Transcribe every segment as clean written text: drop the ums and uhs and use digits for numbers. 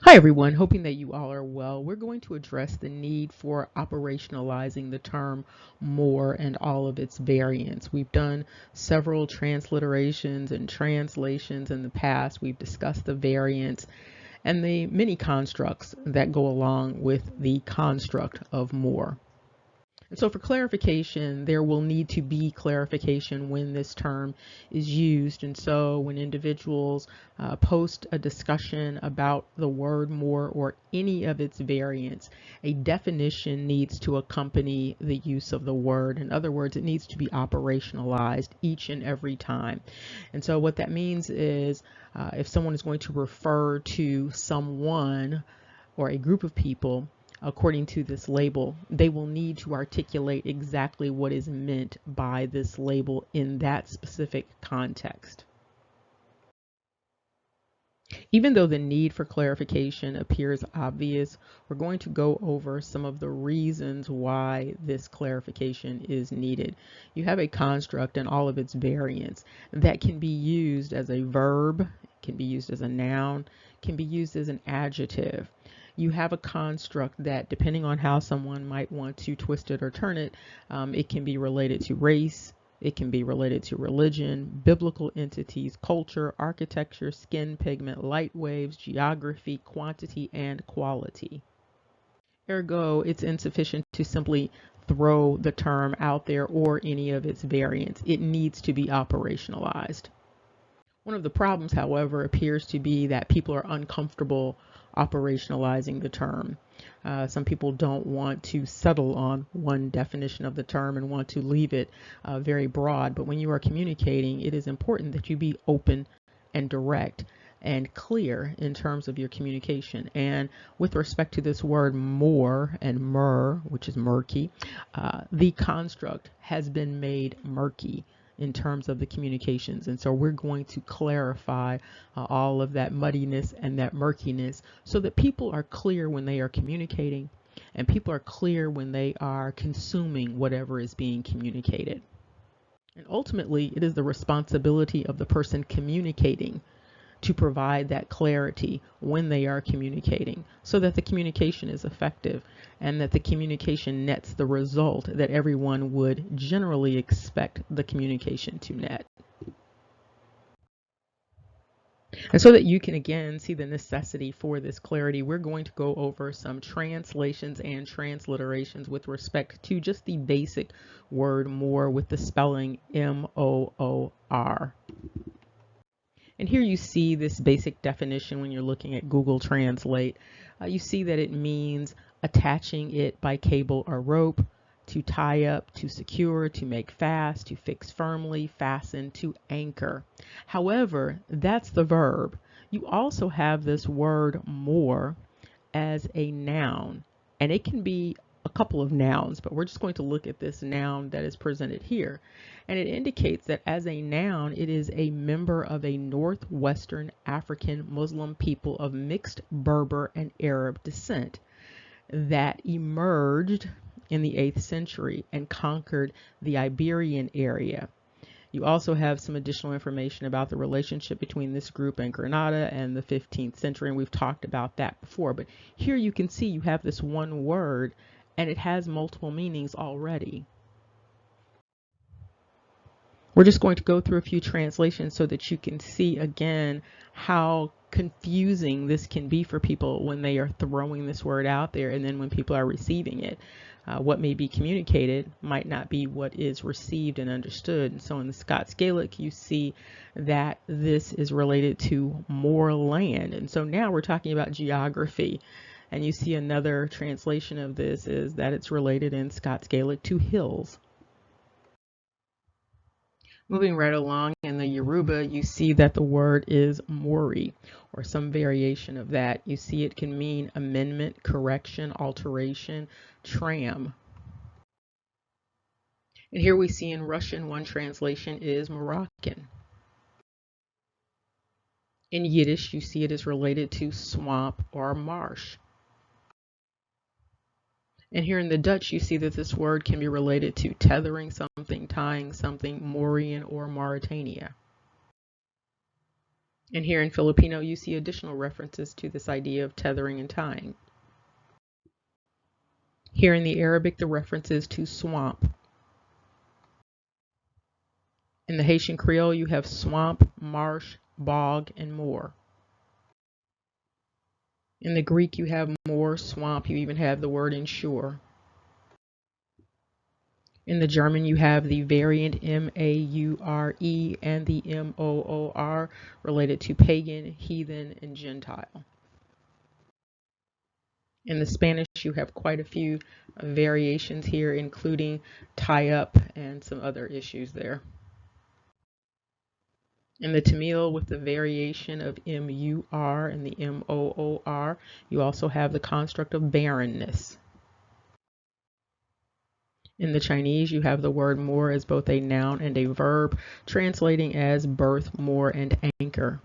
Hi everyone, hoping that you all are well. We're going to address the need for operationalizing the term more and all of its variants. We've done several transliterations and translations in the past. We've discussed the variants and the many constructs that go along with the construct of more. And so for clarification, there will need to be clarification when this term is used. And so when individuals post a discussion about the word more or any of its variants, a definition needs to accompany the use of the word. In other words, it needs to be operationalized each and every time. And so what that means is if someone is going to refer to someone or a group of people, according to this label, they will need to articulate exactly what is meant by this label in that specific context. Even though the need for clarification appears obvious, we're going to go over some of the reasons why this clarification is needed. You have a construct and all of its variants that can be used as a verb, can be used as a noun, can be used as an adjective. You have a construct that, depending on how someone might want to twist it or turn it, it can be related to race, it can be related to religion, biblical entities, culture, architecture, skin pigment, light waves, geography, quantity, and quality. Ergo, it's insufficient to simply throw the term out there or any of its variants. It needs to be operationalized. One of the problems, however, appears to be that people are uncomfortable operationalizing the term. Some people don't want to settle on one definition of the term and want to leave it very broad. But when you are communicating, it is important that you be open and direct and clear in terms of your communication. And with respect to this word more and mer, which is murky, the construct has been made murky in terms of the communications. And so we're going to clarify all of that muddiness and that murkiness so that people are clear when they are communicating and people are clear when they are consuming whatever is being communicated. And ultimately, it is the responsibility of the person communicating to provide that clarity when they are communicating so that the communication is effective and that the communication nets the result that everyone would generally expect the communication to net. And so that you can again see the necessity for this clarity, we're going to go over some translations and transliterations with respect to just the basic word more with the spelling M-O-O-R. And here you see this basic definition when you're looking at Google Translate. You see that it means attaching it by cable or rope, to tie up, to secure, to make fast, to fix firmly, fasten, to anchor. However, that's the verb. You also have this word more as a noun, and it can be a couple of nouns, but we're just going to look at this noun that is presented here. And it indicates that as a noun, it is a member of a northwestern African Muslim people of mixed Berber and Arab descent that emerged in the 8th century and conquered the Iberian area. You also have some additional information about the relationship between this group and Granada and the 15th century, and we've talked about that before. But here you can see you have this one word, and it has multiple meanings already. We're just going to go through a few translations so that you can see again how confusing this can be for people when they are throwing this word out there and then when people are receiving it. What may be communicated might not be what is received and understood. And so in the Scots Gaelic, you see that this is related to more land. And so now we're talking about geography. And you see another translation of this is that it's related in Scots Gaelic to hills. Moving right along in the Yoruba, you see that the word is mori, or some variation of that. You see it can mean amendment, correction, alteration, tram. And here we see in Russian, one translation is Moroccan. In Yiddish, you see it is related to swamp or marsh. And here in the Dutch, you see that this word can be related to tethering something, tying something, Mauryan or Mauritania. And here in Filipino, you see additional references to this idea of tethering and tying. Here in the Arabic, the reference is to swamp. In the Haitian Creole, you have swamp, marsh, bog, and moor. In the Greek, you have moor, swamp. You even have the word ensure. In the German, you have the variant M-A-U-R-E and the M-O-O-R related to pagan, heathen, and Gentile. In the Spanish, you have quite a few variations here, including tie up and some other issues there. In the Tamil, with the variation of M-U-R and the M-O-O-R, you also have the construct of barrenness. In the Chinese, you have the word moor as both a noun and a verb, translating as birth, moor, and anchor.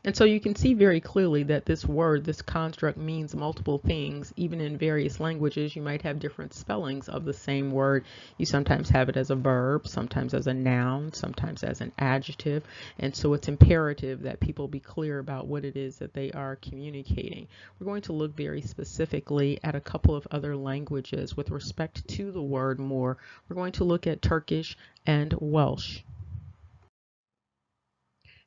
And so you can see very clearly that this word, this construct, means multiple things. Even in various languages, you might have different spellings of the same word. You sometimes have it as a verb, sometimes as a noun, sometimes as an adjective. And so it's imperative that people be clear about what it is that they are communicating. We're going to look very specifically at a couple of other languages with respect to the word moor. We're going to look at Turkish and Welsh.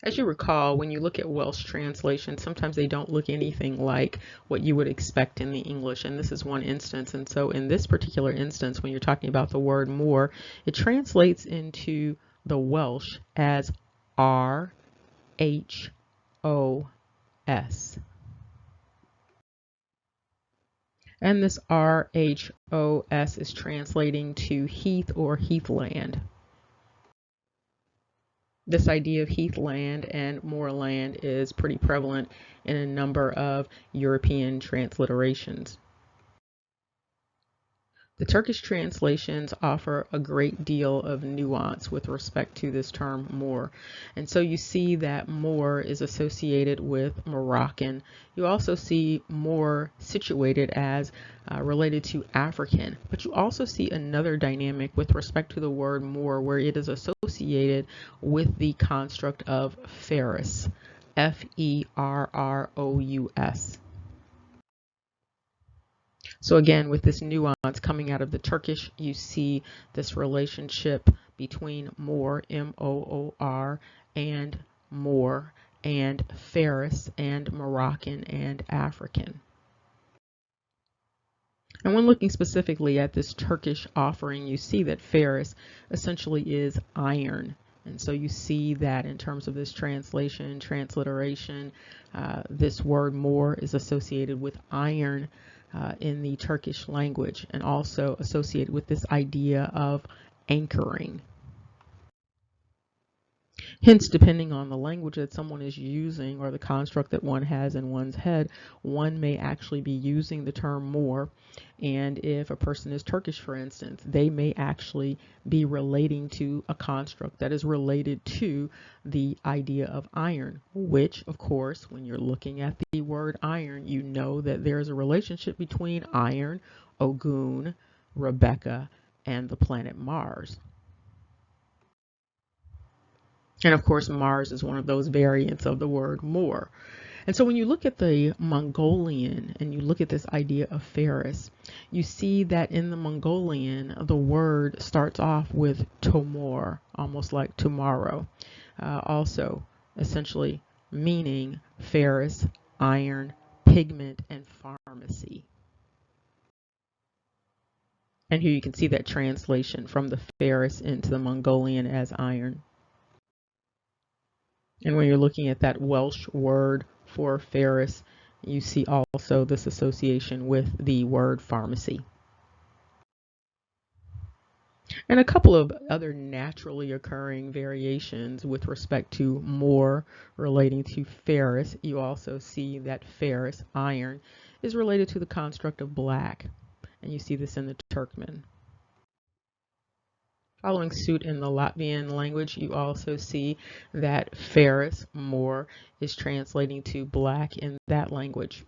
As you recall, when you look at Welsh translations, sometimes they don't look anything like what you would expect in the English, and this is one instance. And so in this particular instance, when you're talking about the word moor, it translates into the Welsh as R-H-O-S. And this R-H-O-S is translating to heath or heathland. This idea of heathland and moorland is pretty prevalent in a number of European transliterations. The Turkish translations offer a great deal of nuance with respect to this term moor. And so you see that moor is associated with Moroccan. You also see moor situated as related to African. But you also see another dynamic with respect to the word moor where it is associated with the construct of ferrous. F-E-R-R-O-U-S. So again, with this nuance coming out of the Turkish, you see this relationship between moor, M-O-O-R, and moor, and ferrous, and Moroccan, and African. And when looking specifically at this Turkish offering, you see that ferrous essentially is iron. And so you see that in terms of this transliteration, this word moor is associated with iron in the Turkish language, and also associated with this idea of anchoring. Hence, depending on the language that someone is using or the construct that one has in one's head, one may actually be using the term moor. And if a person is Turkish, for instance, they may actually be relating to a construct that is related to the idea of iron, which, of course, when you're looking at the word iron, you know that there's a relationship between iron, Ogun, Rebecca, and the planet Mars. And of course, Mars is one of those variants of the word moor. And so when you look at the Mongolian and you look at this idea of ferrous, you see that in the Mongolian, the word starts off with tomor, almost like tomorrow, also essentially meaning ferrous, iron, pigment, and pharmacy. And here you can see that translation from the ferrous into the Mongolian as iron. And when you're looking at that Welsh word for ferrous, you see also this association with the word pharmacy. And a couple of other naturally occurring variations with respect to moor relating to ferrous. You also see that ferrous, iron, is related to the construct of black. And you see this in the Turkmen. Following suit in the Latvian language, you also see that ferrous, moor, is translating to black in that language.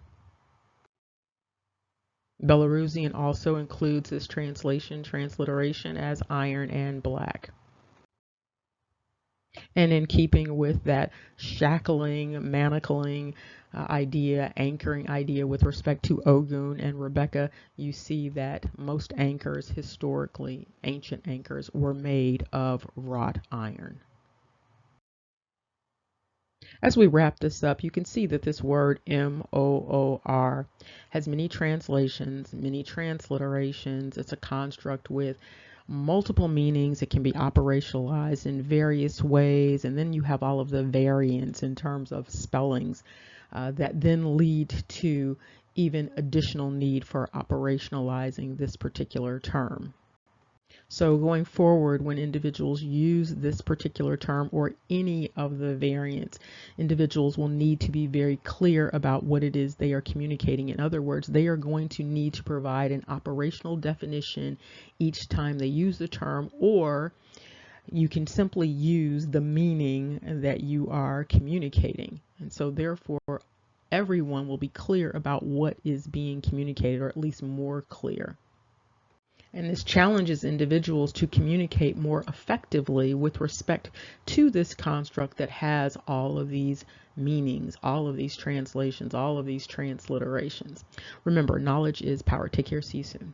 Belarusian also includes this transliteration as iron and black. And in keeping with that shackling, manacling idea, anchoring idea with respect to Ogun and Rebecca, you see that most anchors, historically, ancient anchors, were made of wrought iron. As we wrap this up, you can see that this word MOOR has many translations, many transliterations. It's a construct with multiple meanings. It can be operationalized in various ways. And then you have all of the variants in terms of spellings that then lead to even additional need for operationalizing this particular term. So going forward, when individuals use this particular term or any of the variants, individuals will need to be very clear about what it is they are communicating. In other words, they are going to need to provide an operational definition each time they use the term, or you can simply use the meaning that you are communicating. And so therefore, everyone will be clear about what is being communicated, or at least more clear. And this challenges individuals to communicate more effectively with respect to this construct that has all of these meanings, all of these translations, all of these transliterations. Remember, knowledge is power. Take care. See you soon.